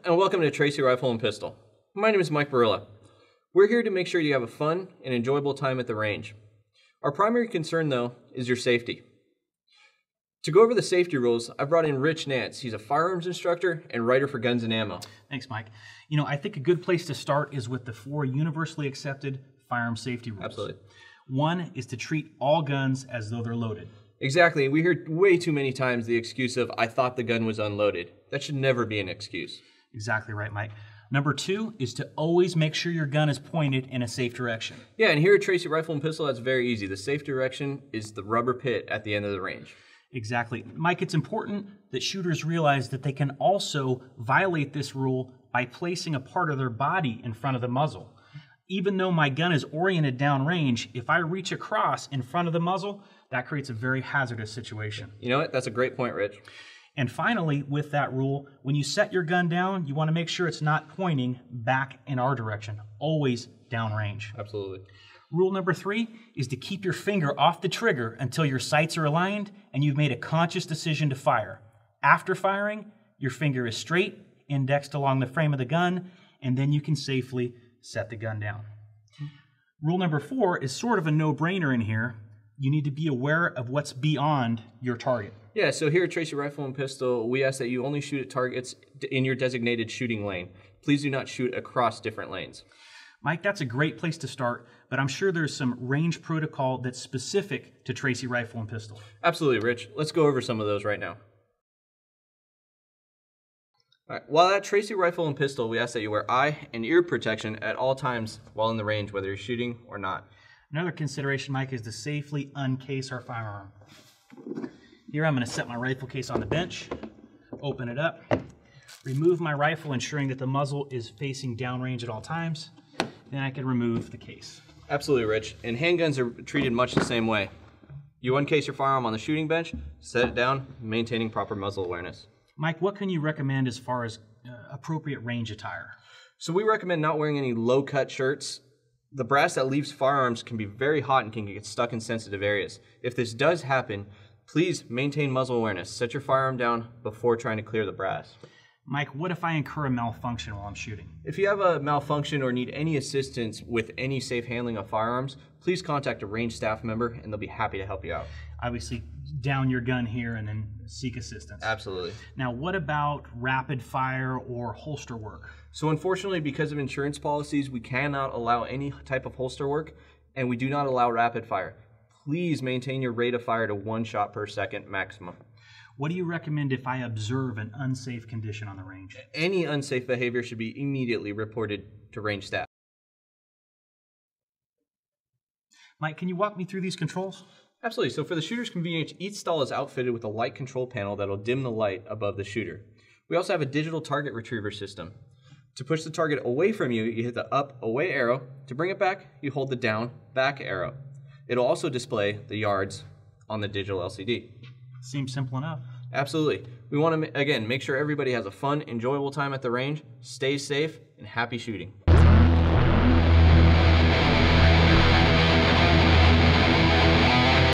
and welcome to Tracy Rifle and Pistol. My name is Mike Barilla. We're here to make sure you have a fun and enjoyable time at the range. Our primary concern, though, is your safety. To go over the safety rules, I brought in Rich Nance. He's a firearms instructor and writer for Guns and Ammo. Thanks, Mike. You know, I think a good place to start is with the 4 universally accepted firearm safety rules. Absolutely. One is to treat all guns as though they're loaded. Exactly. We hear way too many times the excuse of, I thought the gun was unloaded. That should never be an excuse. Exactly right, Mike. Number 2 is to always make sure your gun is pointed in a safe direction. Yeah, and here at Tracy Rifle and Pistol, that's very easy. The safe direction is the rubber pit at the end of the range. Exactly. Mike, it's important that shooters realize that they can also violate this rule by placing a part of their body in front of the muzzle. Even though my gun is oriented downrange, if I reach across in front of the muzzle, that creates a very hazardous situation. You know what? That's a great point, Rich. And finally, with that rule, when you set your gun down, you want to make sure it's not pointing back in our direction, always downrange. Absolutely. Rule number 3 is to keep your finger off the trigger until your sights are aligned and you've made a conscious decision to fire. After firing, your finger is straight, indexed along the frame of the gun, and then you can safely set the gun down. Rule number 4 is sort of a no-brainer in here. You need to be aware of what's beyond your target. Yeah, so here at Tracy Rifle and Pistol, we ask that you only shoot at targets in your designated shooting lane. Please do not shoot across different lanes. Mike, that's a great place to start, but I'm sure there's some range protocol that's specific to Tracy Rifle and Pistol. Absolutely, Rich. Let's go over some of those right now. All right. While at Tracy Rifle and Pistol, we ask that you wear eye and ear protection at all times while in the range, whether you're shooting or not. Another consideration, Mike, is to safely uncase our firearm. Here I'm going to set my rifle case on the bench, open it up, remove my rifle, ensuring that the muzzle is facing downrange at all times. Then I can remove the case. Absolutely, Rich. And handguns are treated much the same way. You uncase your firearm on the shooting bench, set it down, maintaining proper muzzle awareness. Mike, what can you recommend as far as appropriate range attire? So we recommend not wearing any low-cut shirts. The brass that leaves firearms can be very hot and can get stuck in sensitive areas. If this does happen, please maintain muzzle awareness. Set your firearm down before trying to clear the brass. Mike, what if I incur a malfunction while I'm shooting? If you have a malfunction or need any assistance with any safe handling of firearms, please contact a range staff member and they'll be happy to help you out. Obviously, down your gun here and then seek assistance. Absolutely. Now, what about rapid fire or holster work? So unfortunately, because of insurance policies, we cannot allow any type of holster work, and we do not allow rapid fire. Please maintain your rate of fire to 1 shot per second maximum. What do you recommend if I observe an unsafe condition on the range? Any unsafe behavior should be immediately reported to range staff. Mike, can you walk me through these controls? Absolutely. So for the shooter's convenience, each stall is outfitted with a light control panel that'll dim the light above the shooter. We also have a digital target retriever system. To push the target away from you, you hit the up, away arrow. To bring it back, you hold the down, back arrow. It'll also display the yards on the digital LCD. Seems simple enough. Absolutely. We want to, again, make sure everybody has a fun, enjoyable time at the range, stay safe, and happy shooting.